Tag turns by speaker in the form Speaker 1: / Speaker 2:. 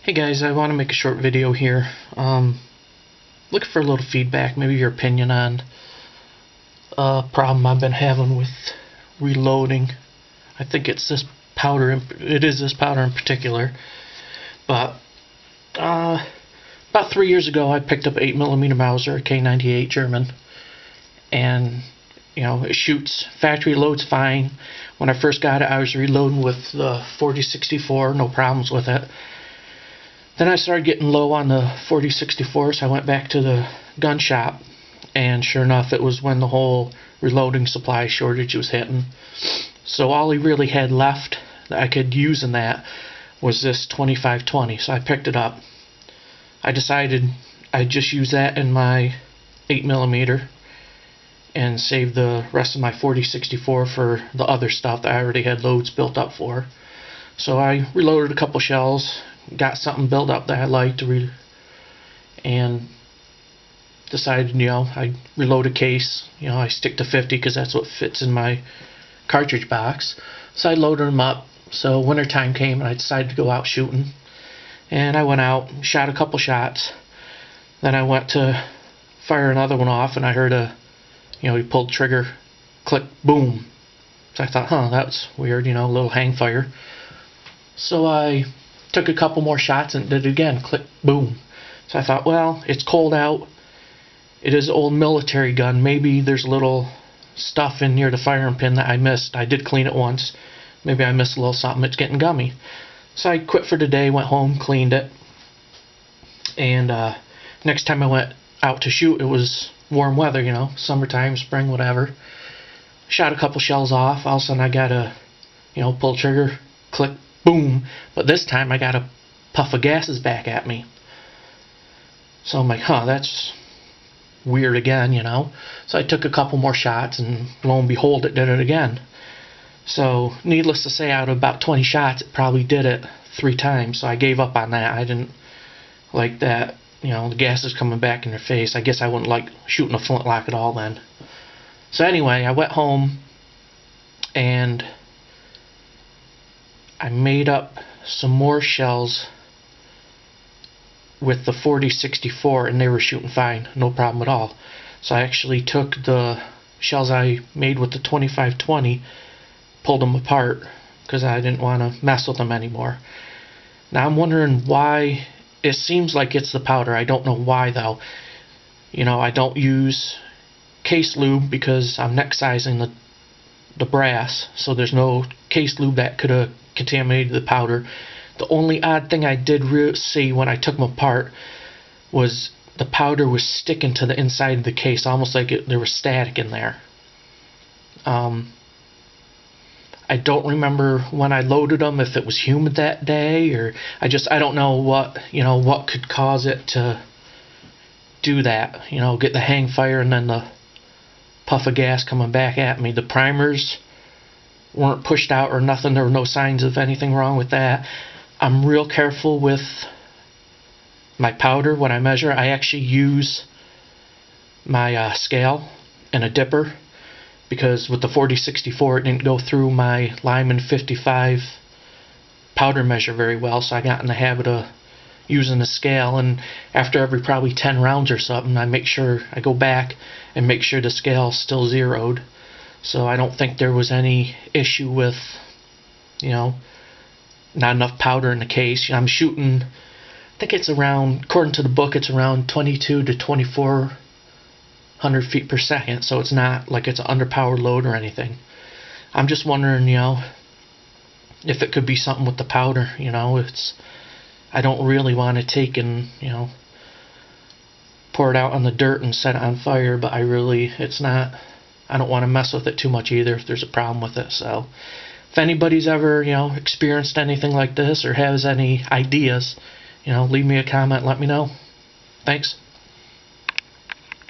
Speaker 1: Hey guys, I want to make a short video here. Looking for a little feedback, maybe your opinion on a problem I've been having with reloading. I think it's this powder. It is this powder in particular. But about 3 years ago, I picked up an 8mm Mauser, a K98 German, and it shoots factory loads fine. When I first got it, I was reloading with the 40-64, no problems with it. Then I started getting low on the 40-64, so I went back to the gun shop, and sure enough, it was when the whole reloading supply shortage was hitting. So all he really had left that I could use in that was this 2520, so I picked it up. I decided I'd just use that in my 8mm and save the rest of my 40-64 for the other stuff that I already had loads built up for. So I reloaded a couple shells, got something built up that I liked, and decided, I'd reload a case. I stick to 50 because that's what fits in my cartridge box. So I loaded them up. So wintertime came and I decided to go out shooting. And I went out, shot a couple shots. Then I went to fire another one off and I heard he pulled trigger, click, boom. So I thought, that's weird, a little hang fire. So I took a couple more shots and did it again, click, boom. So I thought, well, it's cold out. It is an old military gun. Maybe there's a little stuff in near the firing pin that I missed. I did clean it once. Maybe I missed a little something. It's getting gummy. So I quit for the day, went home, cleaned it. And next time I went out to shoot, it was warm weather, summertime, spring, whatever. Shot a couple shells off. All of a sudden I got a, pull trigger, click, boom. But this time I got a puff of gases back at me. So I'm like, that's weird again, So I took a couple more shots and lo and behold, it did it again. So needless to say, out of about 20 shots, it probably did it 3 times. So I gave up on that. I didn't like that, the gases coming back in your face. I guess I wouldn't like shooting a flintlock at all then. So anyway, I went home and I made up some more shells with the 40-64 and they were shooting fine, no problem at all. So I actually took the shells I made with the 2520, pulled them apart because I didn't want to mess with them anymore. Now I'm wondering why. It seems like it's the powder. I don't know why though. I don't use case lube because I'm neck sizing the brass, so there's no case lube that could have contaminated the powder. The only odd thing I did see when I took them apart was the powder was sticking to the inside of the case, almost like there was static in there. I don't remember when I loaded them, if it was humid that day, or I don't know what could cause it to do that. Get the hang fire and then the puff of gas coming back at me. The primers weren't pushed out or nothing. There were no signs of anything wrong with that. I'm real careful with my powder when I measure. I actually use my scale and a dipper, because with the 40-64 it didn't go through my Lyman 55 powder measure very well, so I got in the habit of using a scale, and after every probably 10 rounds or something, I go back and make sure the scale's still zeroed. So I don't think there was any issue with, not enough powder in the case. I'm shooting, I think it's around, according to the book, it's around 22 to 2400 feet per second, so it's not like it's an underpowered load or anything. I'm just wondering, if it could be something with the powder. I don't really want to take and, pour it out on the dirt and set it on fire, but I don't want to mess with it too much either if there's a problem with it. So if anybody's ever, experienced anything like this or has any ideas, leave me a comment, let me know. Thanks.